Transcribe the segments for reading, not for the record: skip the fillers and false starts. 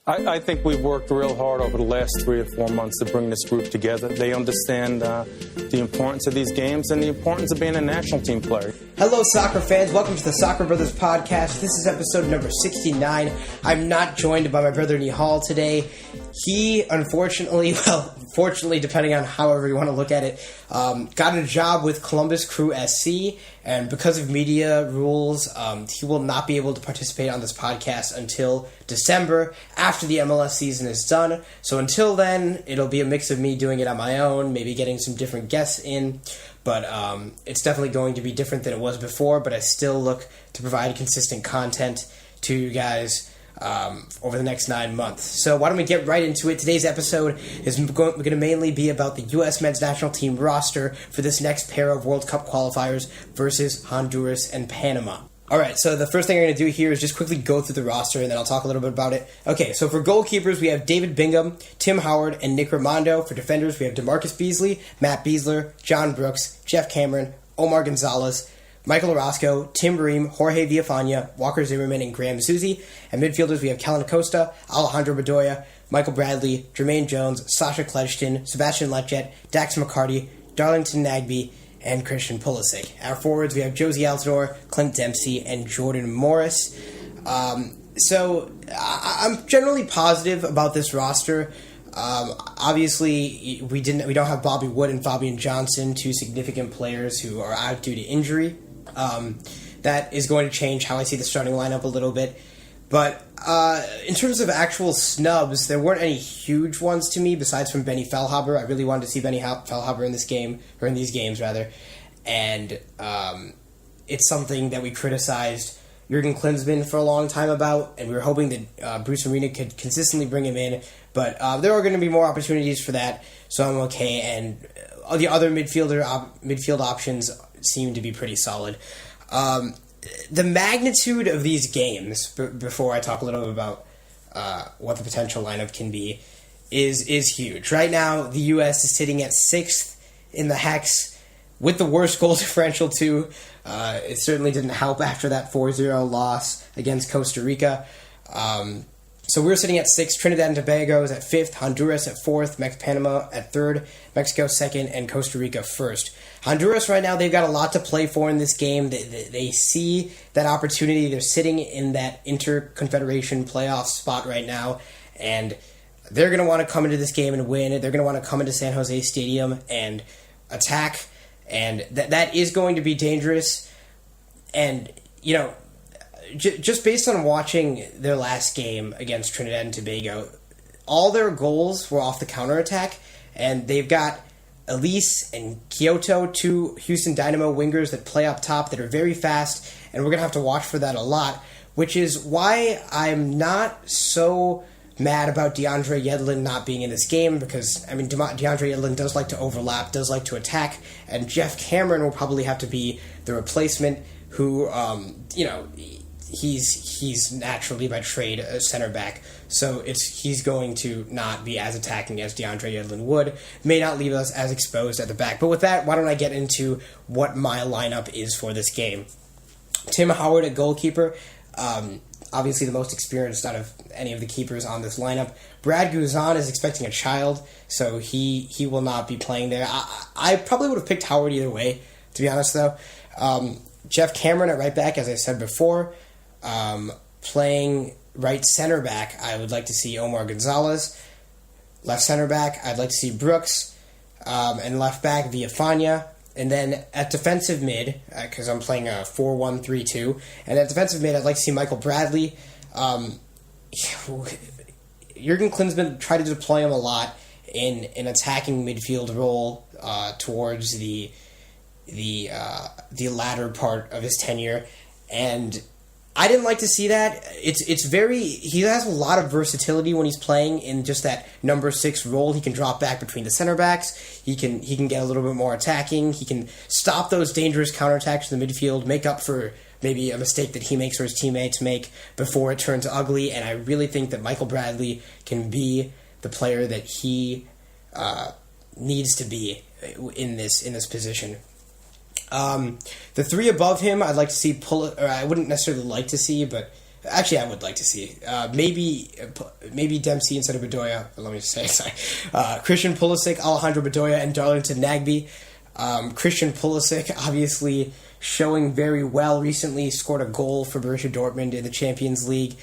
I think we've worked real hard over the last 3 or 4 months to bring this group together. They understand the importance of these games and the importance of being a national team player. Hello, soccer fans. Welcome to the Soccer Brothers Podcast. This is episode number 69. I'm not joined by my brother Nihal today. He, fortunately, depending on however you want to look at it, got a job with Columbus Crew SC, and because of media rules, he will not be able to participate on this podcast until December, after the MLS season is done. So until then, it'll be a mix of me doing it on my own, maybe getting some different guests in, but it's definitely going to be different than it was before, but I still look to provide consistent content to you guys over the next 9 months. So why don't we get right into it? Today's episode is going to mainly be about the U.S. men's national team roster for this next pair of World Cup qualifiers versus Honduras and Panama. Alright, so the first thing I'm going to do here is just quickly go through the roster, and then I'll talk a little bit about it. Okay, so for goalkeepers, we have David Bingham, Tim Howard, and Nick Rimando. For defenders, we have DeMarcus Beasley, Matt Beasler, John Brooks, Jeff Cameron, Omar Gonzalez, Michael Orozco, Tim Ream, Jorge Villafana, Walker Zimmerman, and Graham Zusi. And midfielders, we have Kellen Acosta, Alejandro Bedoya, Michael Bradley, Jermaine Jones, Sasha Kledgeton, Sebastian Letjet, Dax McCarty, Darlington Nagbe, and Christian Pulisic. Our forwards, we have Josie Altidore, Clint Dempsey, and Jordan Morris. So I'm generally positive about this roster. Obviously, we don't have Bobby Wood and Fabian Johnson, two significant players who are out due to injury. That is going to change how I see the starting lineup a little bit. But in terms of actual snubs, there weren't any huge ones to me besides from Benny Feilhaber. I really wanted to see Benny Feilhaber in this game, or in these games rather, and it's something that we criticized Jurgen Klinsmann for a long time about, and we were hoping that Bruce Arena could consistently bring him in, but there are going to be more opportunities for that, so I'm okay, and the other midfield options seem to be pretty solid. The magnitude of these games, before I talk a little bit about what the potential lineup can be, is huge. Right now, the U.S. is sitting at 6th in the Hex with the worst goal differential, too. It certainly didn't help after that 4-0 loss against Costa Rica. So we're sitting at 6th. Trinidad and Tobago is at 5th. Honduras at 4th. Panama at 3rd. Mexico 2nd. And Costa Rica 1st. Honduras right now, they've got a lot to play for in this game. They see that opportunity. They're sitting in that Interconfederation playoff spot right now. And they're going to want to come into this game and win. They're going to want to come into San Jose Stadium and attack. And that is going to be dangerous. And, you know, just based on watching their last game against Trinidad and Tobago, all their goals were off the counterattack, and they've got Elise and Kyoto, two Houston Dynamo wingers that play up top that are very fast, and we're going to have to watch for that a lot, which is why I'm not so mad about DeAndre Yedlin not being in this game, because, I mean, DeAndre Yedlin does like to overlap, does like to attack, and Jeff Cameron will probably have to be the replacement who, he's naturally by trade a center back, so he's going to not be as attacking as DeAndre Yedlin would. May not leave us as exposed at the back. But with that, why don't I get into what my lineup is for this game? Tim Howard at goalkeeper, obviously the most experienced out of any of the keepers on this lineup. Brad Guzan is expecting a child, so he will not be playing there. I probably would have picked Howard either way, to be honest, though. Jeff Cameron at right back, as I said before. Playing right center back, I would like to see Omar Gonzalez. Left center back, I'd like to see Brooks. And left back, Villafana. And then at defensive mid, because I'm playing a 4-1-3-2, and at defensive mid, I'd like to see Michael Bradley. Jurgen Klinsmann tried to deploy him a lot in an attacking midfield role towards the latter part of his tenure, and I didn't like to see that. He has a lot of versatility when he's playing in just that number 6 role. He can drop back between the center backs. He can get a little bit more attacking. He can stop those dangerous counterattacks in the midfield, make up for maybe a mistake that he makes or his teammates make before it turns ugly. And I really think that Michael Bradley can be the player that he needs to be in this position. The three above him, I'd like to see I wouldn't necessarily like to see, but Actually, I would like to see maybe Dempsey instead of Bedoya. Let me just say, sorry. Christian Pulisic, Alejandro Bedoya, and Darlington Nagbe. Christian Pulisic, obviously showing very well recently, scored a goal for Borussia Dortmund in the Champions League.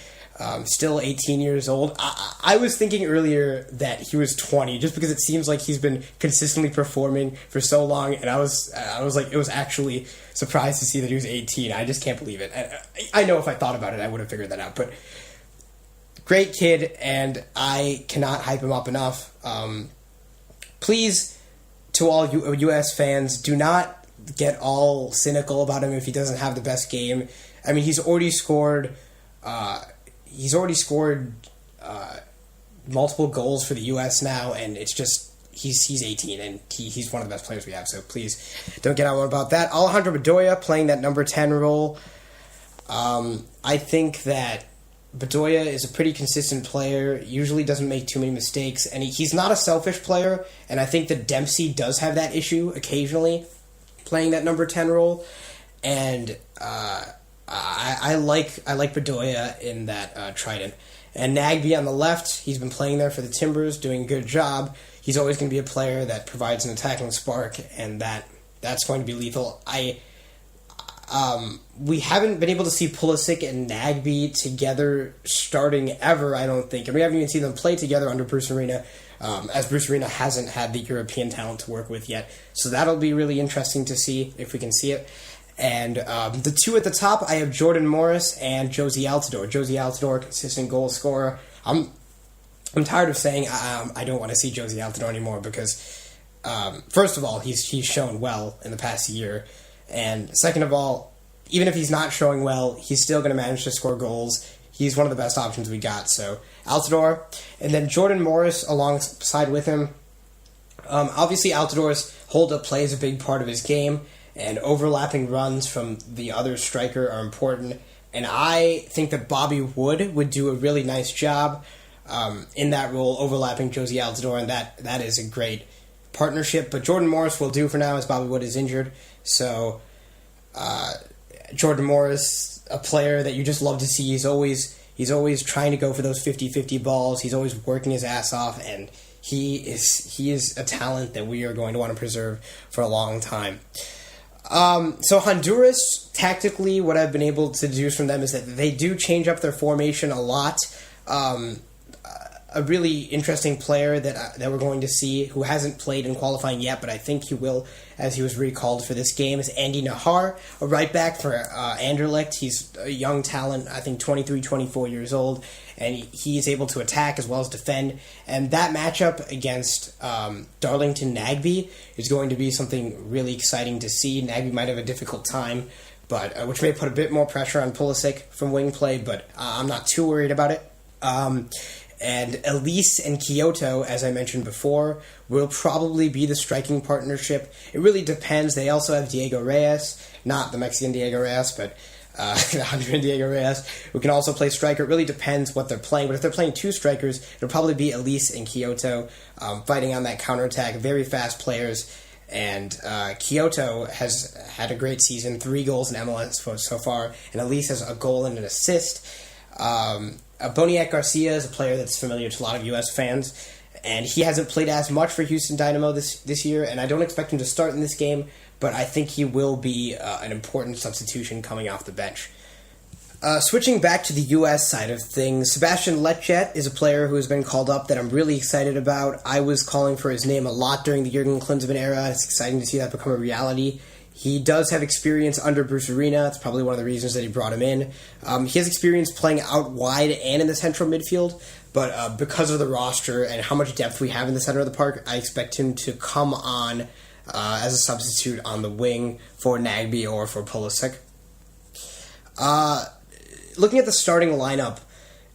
Still 18 years old. I was thinking earlier that he was 20, just because it seems like he's been consistently performing for so long, and I was like, it was actually surprised to see that he was 18. I just can't believe it. I know if I thought about it, I would have figured that out, but great kid, and I cannot hype him up enough. Please, to all U.S. fans, do not get all cynical about him if he doesn't have the best game. I mean, he's already scored multiple goals for the U.S. now, and it's just he's 18 and he's one of the best players we have. So please don't get on about that. Alejandro Bedoya playing that number 10 role. I think that Bedoya is a pretty consistent player. Usually doesn't make too many mistakes, and he's not a selfish player. And I think that Dempsey does have that issue occasionally, playing that number 10 role, and I like Bedoya in that trident. And Nagbe on the left, he's been playing there for the Timbers, doing a good job. He's always going to be a player that provides an attacking spark, and that's going to be lethal. We haven't been able to see Pulisic and Nagbe together starting ever, I don't think. And we haven't even seen them play together under Bruce Arena, as Bruce Arena hasn't had the European talent to work with yet. So that'll be really interesting to see if we can see it. And the two at the top, I have Jordan Morris and Josie Altidore. Josie Altidore, consistent goal scorer. I'm tired of saying I don't want to see Josie Altidore anymore because, first of all, he's shown well in the past year. And second of all, even if he's not showing well, he's still going to manage to score goals. He's one of the best options we got. So Altidore. And then Jordan Morris alongside with him. Obviously, Altidore's hold-up play is a big part of his game, and overlapping runs from the other striker are important. And I think that Bobby Wood would do a really nice job in that role, overlapping Josie Altidore, and that is a great partnership. But Jordan Morris will do for now, as Bobby Wood is injured. So Jordan Morris, a player that you just love to see. He's always trying to go for those 50-50 balls. He's always working his ass off, and he is a talent that we are going to want to preserve for a long time. So Honduras, tactically, what I've been able to deduce from them is that they do change up their formation a lot. A really interesting player that we're going to see, who hasn't played in qualifying yet, but I think he will, as he was recalled for this game, is Andy Nihal, a right back for Anderlecht. He's a young talent, I think 23, 24 years old, and he is able to attack as well as defend. And that matchup against Darlington Nagbe is going to be something really exciting to see. Nagbe might have a difficult time, but which may put a bit more pressure on Pulisic from wing play, but I'm not too worried about it. And Elise and Kyoto, as I mentioned before, will probably be the striking partnership. It really depends. They also have Diego Reyes, not the Mexican Diego Reyes, but the Honduran Diego Reyes, who can also play striker. It really depends what they're playing. But if they're playing two strikers, it'll probably be Elise and Kyoto fighting on that counterattack. Very fast players. And Kyoto has had a great season, 3 goals in MLS so far, and Elise has a goal and an assist. Boniek Garcia is a player that's familiar to a lot of U.S. fans, and he hasn't played as much for Houston Dynamo this year, and I don't expect him to start in this game, but I think he will be an important substitution coming off the bench. Switching back to the U.S. side of things, Sebastian Lecce is a player who has been called up that I'm really excited about. I was calling for his name a lot during the Jurgen Klinsmann era. It's exciting to see that become a reality. He does have experience under Bruce Arena. That's probably one of the reasons that he brought him in. He has experience playing out wide and in the central midfield, but because of the roster and how much depth we have in the center of the park, I expect him to come on as a substitute on the wing for Nagbe or for Pulisic. Looking at the starting lineup,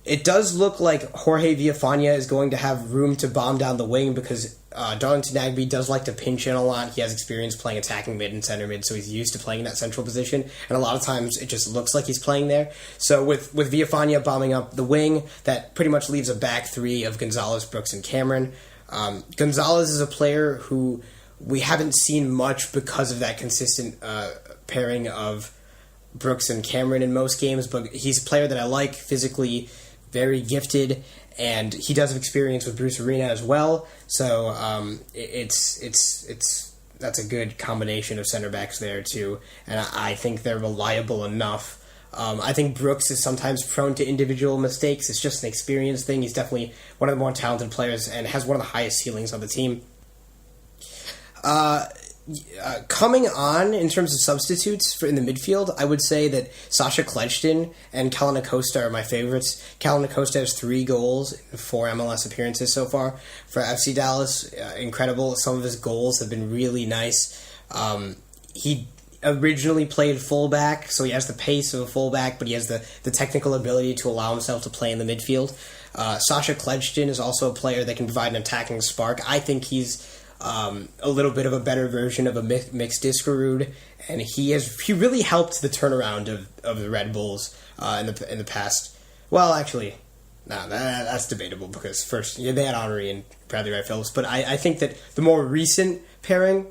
it does look like Jorge Villafana is going to have room to bomb down the wing because Darlington Nagbe does like to pinch in a lot. He has experience playing attacking mid and center mid, so he's used to playing in that central position, and a lot of times it just looks like he's playing there. So with Villafana bombing up the wing, that pretty much leaves a back three of Gonzalez, Brooks, and Cameron. Gonzalez is a player who we haven't seen much because of that consistent pairing of Brooks and Cameron in most games, but he's a player that I like, physically very gifted, and he does have experience with Bruce Arena as well. So that's a good combination of center backs there too, and I think they're reliable enough. I think Brooks is sometimes prone to individual mistakes. It's just an experience thing. He's definitely one of the more talented players and has one of the highest ceilings on the team. Coming on in terms of substitutes in the midfield, I would say that Sasha Kledgton and Kellen Acosta are my favorites. Kellen Acosta has 3 goals in 4 MLS appearances so far for FC Dallas. Incredible. Some of his goals have been really nice. He originally played fullback, so he has the pace of a fullback, but he has the technical ability to allow himself to play in the midfield. Sasha Kledgton is also a player that can provide an attacking spark. I think he's a little bit of a better version of a mixed Diskerud, and he really helped the turnaround of the Red Bulls in the past. Well, actually, no, that's debatable because first they had Henry and Bradley Wright Phillips, but I think that the more recent pairing,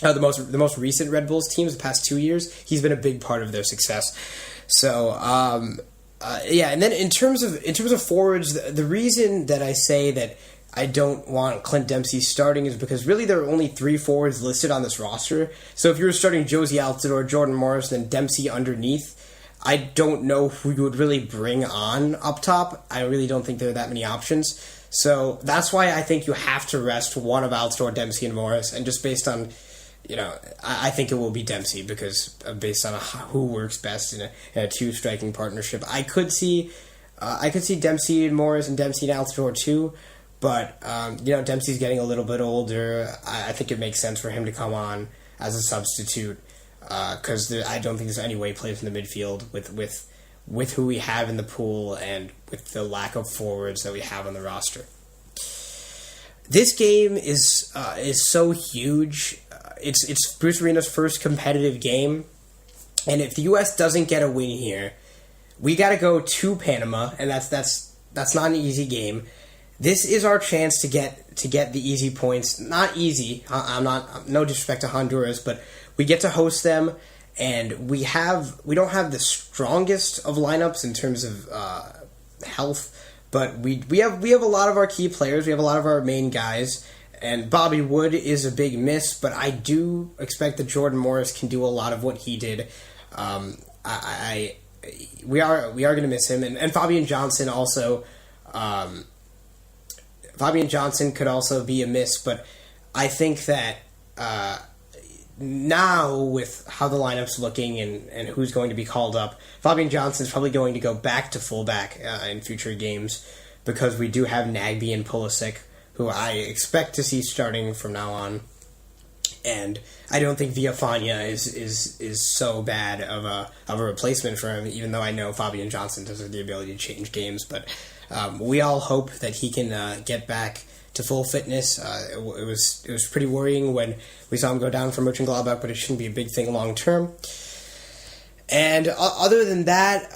the most recent Red Bulls teams the past 2 years, he's been a big part of their success. So and then in terms of forwards, the reason that I say that I don't want Clint Dempsey starting is because really there are only 3 forwards listed on this roster. So if you were starting Josie Altidore, Jordan Morris, and Dempsey underneath, I don't know who you would really bring on up top. I really don't think there are that many options. So that's why I think you have to rest one of Altidore, Dempsey, and Morris. And just based on, I think it will be Dempsey because based on who works best in a 2 striking partnership. I could see Dempsey and Morris and Dempsey and Altidore too. But, Dempsey's getting a little bit older. I think it makes sense for him to come on as a substitute because I don't think there's any way he plays in the midfield with who we have in the pool and with the lack of forwards that we have on the roster. This game is so huge. It's Bruce Arena's first competitive game, and if the U.S. doesn't get a win here, we got to go to Panama, and that's not an easy game. This is our chance to get the easy points. Not easy. No disrespect to Honduras, but we get to host them, and we don't have the strongest of lineups in terms of health, but we have a lot of our key players. We have a lot of our main guys, and Bobby Wood is a big miss, but I do expect that Jordan Morris can do a lot of what he did. We are going to miss him, and Fabian Johnson also. Fabian Johnson could also be a miss, but I think that now with how the lineup's looking and who's going to be called up, Fabian Johnson's probably going to go back to fullback in future games because we do have Nagbe and Pulisic, who I expect to see starting from now on. And I don't think Villafana is so bad of a replacement for him, even though I know Fabian Johnson does have the ability to change games, but we all hope that he can get back to full fitness. It was pretty worrying when we saw him go down for Mönchengladbach, but it shouldn't be a big thing long term. And other than that,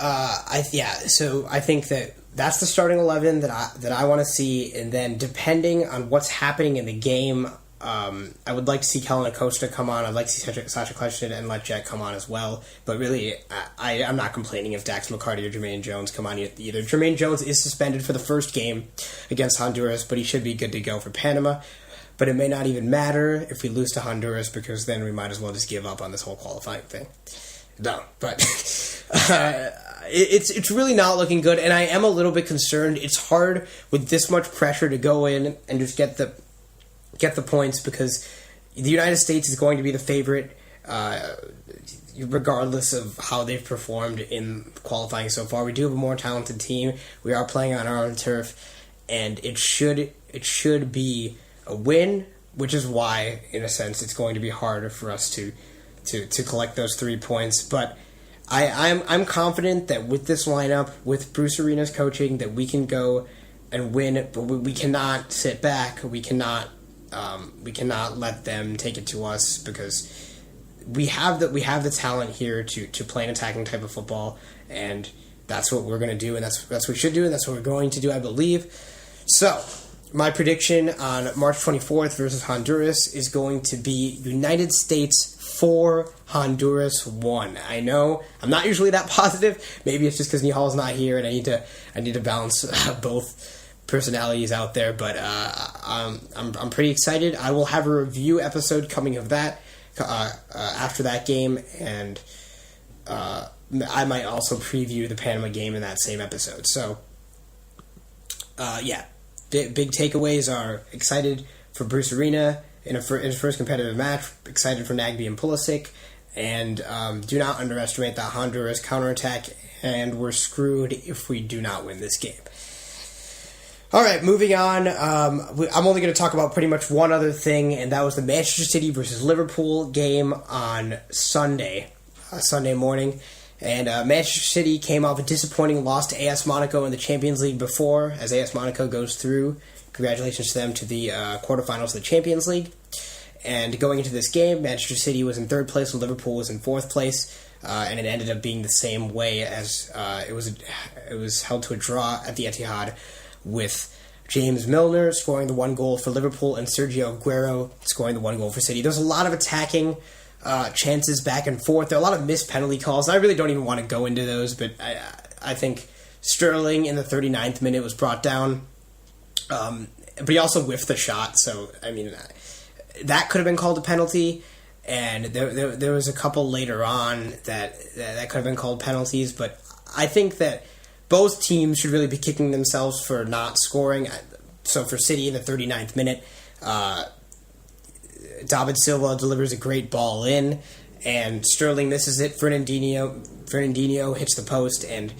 so I think that's the starting 11 that I want to see, and then depending on what's happening in the game, I would like to see Kellen Acosta come on. I'd like to see Sasha Kledgton and let Jack come on as well. But really, I'm not complaining if Dax McCarty or Jermaine Jones come on either. Jermaine Jones is suspended for the first game against Honduras, but he should be good to go for Panama. But it may not even matter if we lose to Honduras because then we might as well just give up on this whole qualifying thing. No, but it's really not looking good, and I am a little bit concerned. It's hard with this much pressure to go in and just get the points because the United States is going to be the favorite regardless of how they've performed in qualifying so far. We do have a more talented team. We are playing on our own turf, and it should be a win, which is why, in a sense, it's going to be harder for us to collect those 3 points. But I'm confident that with this lineup, with Bruce Arena's coaching, that we can go and win. But we cannot sit back. We cannot let them take it to us because we have the talent here to play an attacking type of football, and that's what we're going to do, and that's what we should do, and that's what we're going to do, I believe. So My prediction on March 24th versus Honduras is going to be United States 4, Honduras 1. I know I'm not usually that positive. Maybe it's just because Nihal's not here and I need to balance both personalities out there. But I'm pretty excited. I will have a review episode coming of that after that game, and I might also preview the Panama game in that same episode. So yeah, big takeaways are excited for Bruce Arena in his first competitive match, excited for Nagbe and Pulisic, and do not underestimate that Honduras counterattack, and we're screwed if we do not win this game. All right, moving on. I'm only going to talk about pretty much one other thing, and that was the Manchester City versus Liverpool game on Sunday morning. And Manchester City came off a disappointing loss to AS Monaco in the Champions League before, as AS Monaco goes through. Congratulations to them to the quarterfinals of the Champions League. And going into this game, Manchester City was in third place and Liverpool was in fourth place. And it ended up being the same way as it was held to a draw at the Etihad, with James Milner scoring the one goal for Liverpool and Sergio Aguero scoring the one goal for City. There's a lot of attacking chances back and forth. There are a lot of missed penalty calls. I really don't even want to go into those, but I think Sterling in the 39th minute was brought down. But he also whiffed the shot, so, I mean, that could have been called a penalty, and there was a couple later on that could have been called penalties, but I think that both teams should really be kicking themselves for not scoring. So for City in the 39th minute, David Silva delivers a great ball in, and Sterling misses it. Fernandinho hits the post, and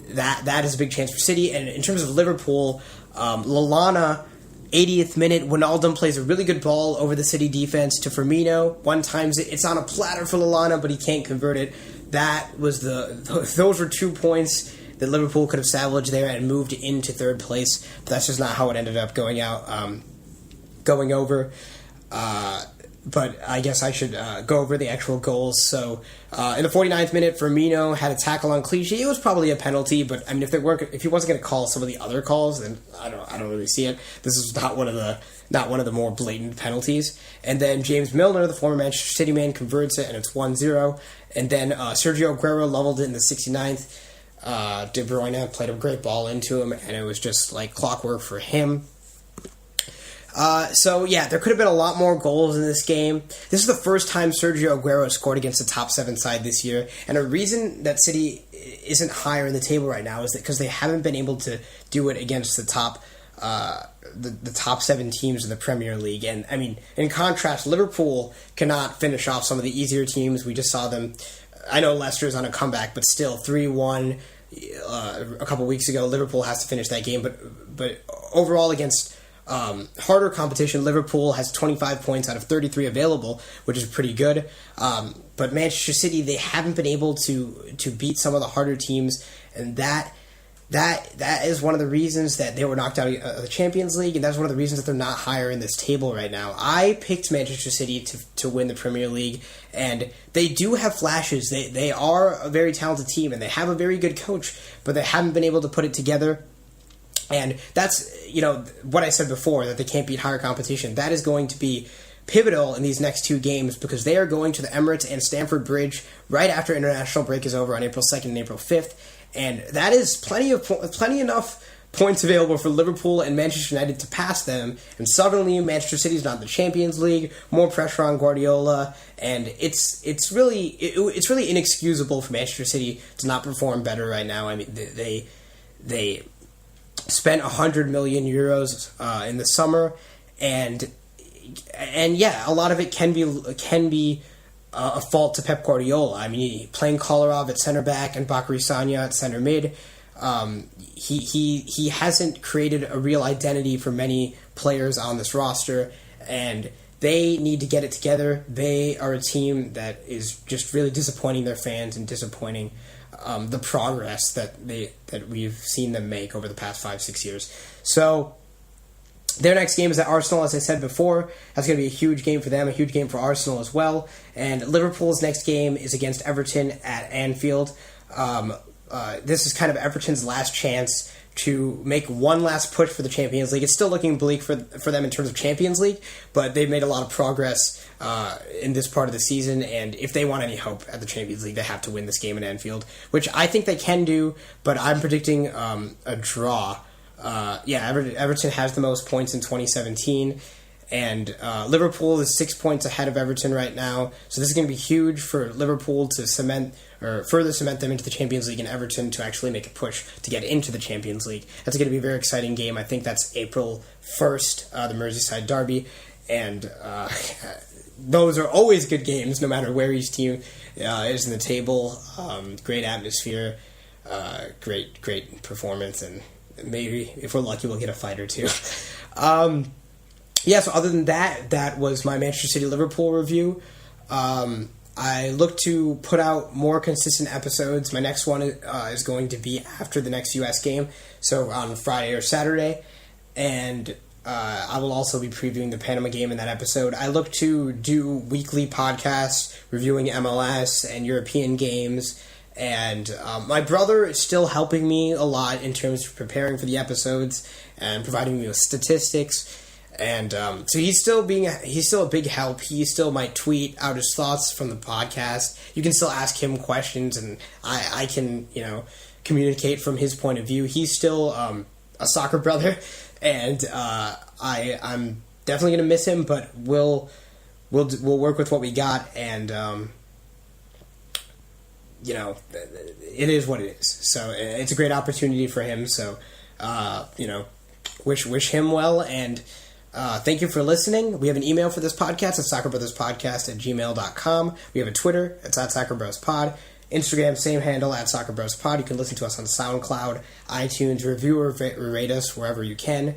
that is a big chance for City. And in terms of Liverpool, Lallana, 80th minute, Wijnaldum plays a really good ball over the City defense to Firmino. One times it's on a platter for Lallana, but he can't convert it. Those were 2 points that Liverpool could have salvaged there and moved into third place. But that's just not how it ended up going over. But I guess I should go over the actual goals. So in the 49th minute, Firmino had a tackle on Clichy. It was probably a penalty, but I mean, if he wasn't going to call some of the other calls, then I don't really see it. This is not one of the more blatant penalties. And then James Milner, the former Manchester City man, converts it, and it's 1-0. And then Sergio Aguero leveled it in the 69th. De Bruyne played a great ball into him, and it was just like clockwork for him. So yeah, there could have been a lot more goals in this game. This is the first time Sergio Aguero scored against a top 7 side this year, and a reason that City isn't higher in the table right now is that because they haven't been able to do it against the top the top 7 teams in the Premier League. And I mean, in contrast, Liverpool cannot finish off some of the easier teams. We just saw them. I know Leicester's on a comeback, but still 3-1 a couple weeks ago. Liverpool has to finish that game, but overall against harder competition, Liverpool has 25 points out of 33 available, which is pretty good. But Manchester City, they haven't been able to beat some of the harder teams, and that is one of the reasons that they were knocked out of the Champions League, and that's one of the reasons that they're not higher in this table right now. I picked Manchester City to win the Premier League, and they do have flashes. They are a very talented team, and they have a very good coach, but they haven't been able to put it together. And that's, what I said before, that they can't beat higher competition. That is going to be pivotal in these next 2 games, because they are going to the Emirates and Stamford Bridge right after international break is over on April 2nd and April 5th. And that is plenty enough points available for Liverpool and Manchester United to pass them. And suddenly, Manchester City's not in the Champions League. More pressure on Guardiola, and it's really inexcusable for Manchester City to not perform better right now. I mean, they spent 100 million euros in the summer, and yeah, a lot of it can be a fault to Pep Guardiola. I mean, playing Kolarov at center back and Bakary Sagna at center mid, he hasn't created a real identity for many players on this roster, and they need to get it together. They are a team that is just really disappointing their fans and disappointing the progress that we've seen them make over the past 5-6 years. So their next game is at Arsenal, as I said before. That's going to be a huge game for them, a huge game for Arsenal as well. And Liverpool's next game is against Everton at Anfield. This is kind of Everton's last chance to make one last push for the Champions League. It's still looking bleak for them in terms of Champions League, but they've made a lot of progress in this part of the season, and if they want any hope at the Champions League, they have to win this game in Anfield, which I think they can do, but I'm predicting a draw. Everton has the most points in 2017, and Liverpool is 6 points ahead of Everton right now, so this is going to be huge for Liverpool to further cement them into the Champions League, and Everton to actually make a push to get into the Champions League. That's going to be a very exciting game. I think that's April 1st, the Merseyside derby, and those are always good games, no matter where each team is in the table. Great atmosphere, great performance, and maybe, if we're lucky, we'll get a fight or two. So other than that, that was my Manchester City-Liverpool review. I look to put out more consistent episodes. My next one is going to be after the next U.S. game, so on Friday or Saturday, and I will also be previewing the Panama game in that episode. I look to do weekly podcasts reviewing MLS and European games, and my brother is still helping me a lot in terms of preparing for the episodes and providing me with statistics. And so he's still a big help. He still might tweet out his thoughts from the podcast. You can still ask him questions, and I can communicate from his point of view. He's still a soccer brother, and I'm definitely gonna miss him. But we'll work with what we got, and it is what it is. So it's a great opportunity for him. So wish him well, and thank you for listening. We have an email for this podcast at SoccerBrothersPodcast@gmail.com. We have a Twitter. It's at SoccerBrosPod. Instagram, same handle, at SoccerBrosPod. You can listen to us on SoundCloud, iTunes, review or rate us wherever you can.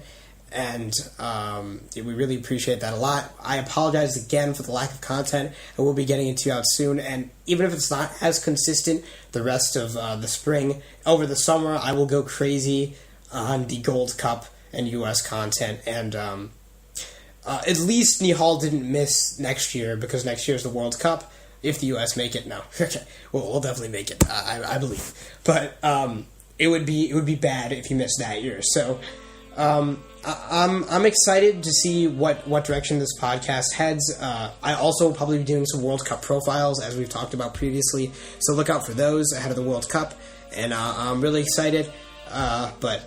And we really appreciate that a lot. I apologize again for the lack of content. I will be getting it to you out soon. And even if it's not as consistent the rest of the spring, over the summer, I will go crazy on the Gold Cup and U.S. content. And at least Nihal didn't miss next year, because next year is the World Cup. If the U.S. make it, no. Okay, we'll definitely make it, I believe. But it would be bad if he missed that year. So I'm excited to see what direction this podcast heads. I also will probably be doing some World Cup profiles, as we've talked about previously. So look out for those ahead of the World Cup. And I'm really excited. But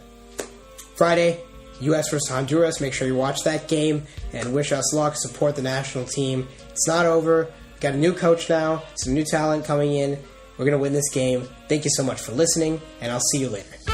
Friday, U.S. versus Honduras. Make sure you watch that game and wish us luck. Support the national team. It's not over. Got a new coach now. Some new talent coming in. We're going to win this game. Thank you so much for listening, and I'll see you later.